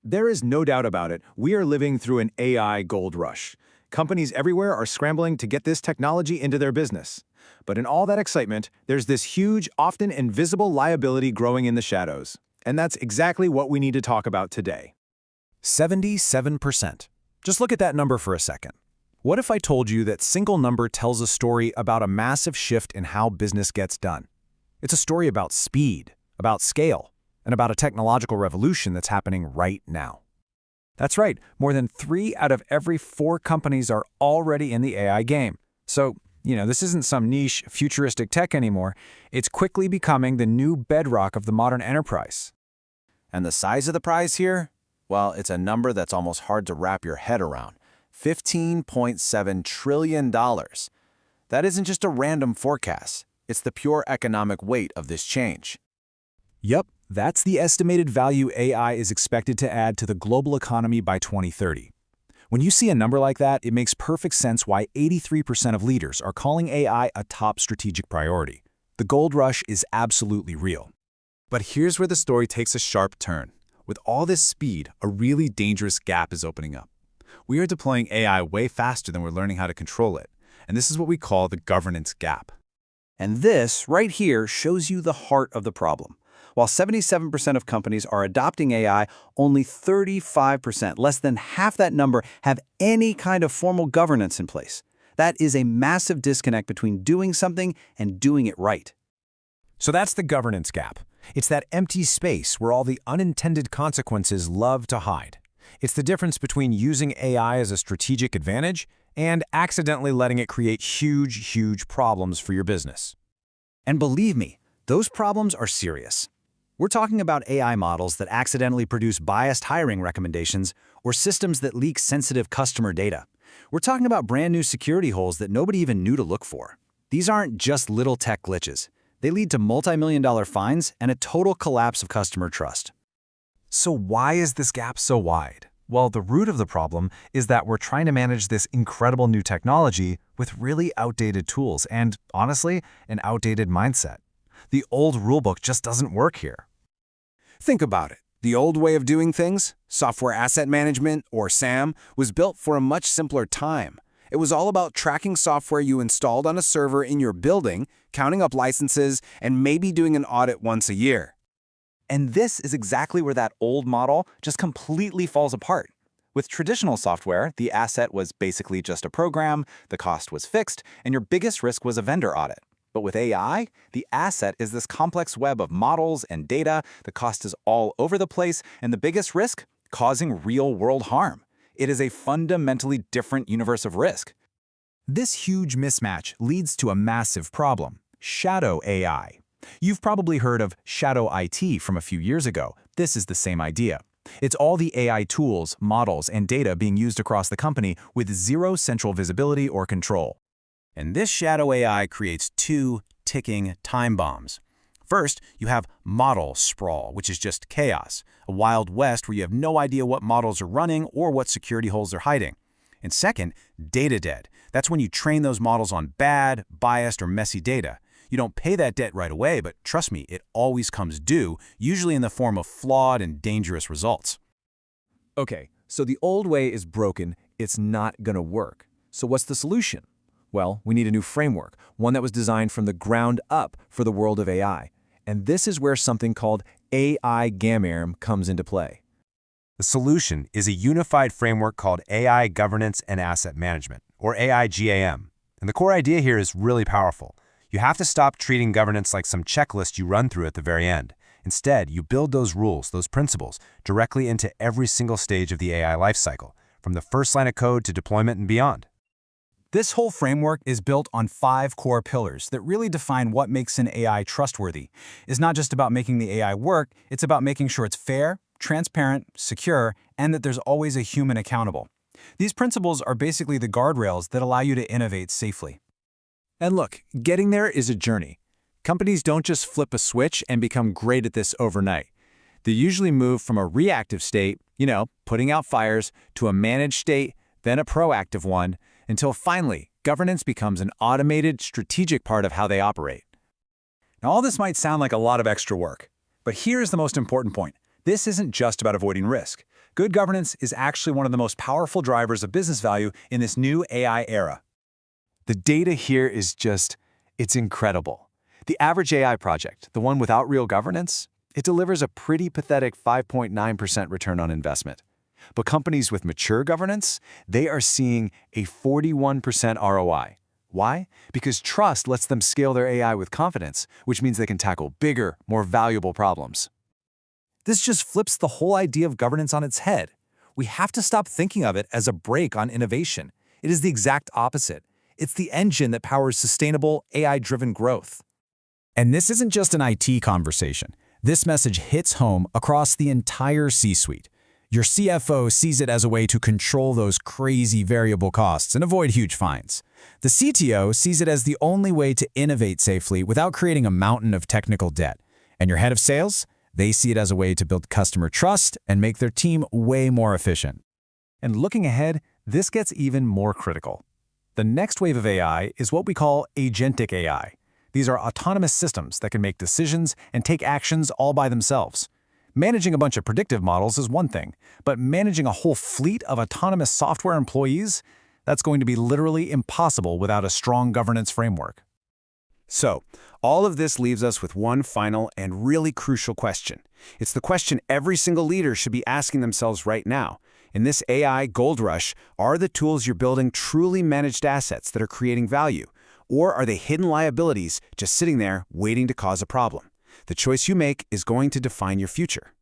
There is no doubt about it. We are living through an AI gold rush. Companies everywhere are scrambling to get this technology into their business. But in all that excitement, there's this huge, often invisible liability growing in the shadows. And that's exactly what we need to talk about today. 77%. Just look at that number for a second. What if I told you that single number tells a story about a massive shift in how business gets done? It's a story about speed, about scale, and about a technological revolution that's happening right now. That's right, more than 3 out of every 4 companies are already in the AI game. So, this isn't some niche, futuristic tech anymore. It's quickly becoming the new bedrock of the modern enterprise. And the size of the prize here? Well, it's a number that's almost hard to wrap your head around. $15.7 trillion. That isn't just a random forecast. It's the pure economic weight of this change. Yep, that's the estimated value AI is expected to add to the global economy by 2030. When you see a number like that, it makes perfect sense why 83% of leaders are calling AI a top strategic priority. The gold rush is absolutely real. But here's where the story takes a sharp turn. With all this speed, a really dangerous gap is opening up. We are deploying AI way faster than we're learning how to control it, and this is what we call the governance gap. And this, right here, shows you the heart of the problem. While 77% of companies are adopting AI, only 35%, less than half that number, have any kind of formal governance in place. That is a massive disconnect between doing something and doing it right. So that's the governance gap. It's that empty space where all the unintended consequences love to hide. It's the difference between using AI as a strategic advantage and accidentally letting it create huge problems for your business. And believe me, those problems are serious. We're talking about AI models that accidentally produce biased hiring recommendations or systems that leak sensitive customer data. We're talking about brand new security holes that nobody even knew to look for. These aren't just little tech glitches. They lead to multi-million-dollar fines and a total collapse of customer trust. So why is this gap so wide? Well, the root of the problem is that we're trying to manage this incredible new technology with really outdated tools and, honestly, an outdated mindset. The old rulebook just doesn't work here. Think about it. The old way of doing things, software asset management, or SAM, was built for a much simpler time. It was all about tracking software you installed on a server in your building, counting up licenses, and maybe doing an audit once a year. And this is exactly where that old model just completely falls apart. With traditional software, the asset was basically just a program, the cost was fixed, and your biggest risk was a vendor audit. But with AI, the asset is this complex web of models and data, the cost is all over the place, and the biggest risk? Causing real-world harm. It is a fundamentally different universe of risk. This huge mismatch leads to a massive problem: shadow AI. You've probably heard of shadow IT from a few years ago. This is the same idea. It's all the AI tools, models, and data being used across the company with zero central visibility or control. And this shadow AI creates 2 ticking time bombs. First, you have model sprawl, which is just chaos, a wild west where you have no idea what models are running or what security holes they're hiding. And second, data dead. That's when you train those models on bad, biased, or messy data. You don't pay that debt right away, but trust me, it always comes due, usually in the form of flawed and dangerous results. Okay, so the old way is broken. It's not going to work. So what's the solution? Well, we need a new framework, one that was designed from the ground up for the world of AI. And this is where something called AI-GAM comes into play. The solution is a unified framework called AI Governance and Asset Management, or AI-GAM. And the core idea here is really powerful. You have to stop treating governance like some checklist you run through at the very end. Instead, you build those rules, those principles, directly into every single stage of the AI lifecycle, from the first line of code to deployment and beyond. This whole framework is built on 5 core pillars that really define what makes an AI trustworthy. It's not just about making the AI work, it's about making sure it's fair, transparent, secure, and that there's always a human accountable. These principles are basically the guardrails that allow you to innovate safely. And look, getting there is a journey. Companies don't just flip a switch and become great at this overnight. They usually move from a reactive state, putting out fires, to a managed state, then a proactive one, until finally, governance becomes an automated, strategic part of how they operate. Now, all this might sound like a lot of extra work, but here's the most important point. This isn't just about avoiding risk. Good governance is actually one of the most powerful drivers of business value in this new AI era. The data here is it's incredible. The average AI project, the one without real governance, it delivers a pretty pathetic 5.9% return on investment. But companies with mature governance, they are seeing a 41% ROI. Why? Because trust lets them scale their AI with confidence, which means they can tackle bigger, more valuable problems. This just flips the whole idea of governance on its head. We have to stop thinking of it as a brake on innovation. It is the exact opposite. It's the engine that powers sustainable, AI-driven growth. And this isn't just an IT conversation. This message hits home across the entire C-suite. Your CFO sees it as a way to control those crazy variable costs and avoid huge fines. The CTO sees it as the only way to innovate safely without creating a mountain of technical debt. And your head of sales? They see it as a way to build customer trust and make their team way more efficient. And looking ahead, this gets even more critical. The next wave of AI is what we call agentic AI. These are autonomous systems that can make decisions and take actions all by themselves. Managing a bunch of predictive models is one thing, but managing a whole fleet of autonomous software employees, that's going to be literally impossible without a strong governance framework. So, all of this leaves us with one final and really crucial question. It's the question every single leader should be asking themselves right now. In this AI gold rush, are the tools you're building truly managed assets that are creating value? Or are they hidden liabilities just sitting there waiting to cause a problem? The choice you make is going to define your future.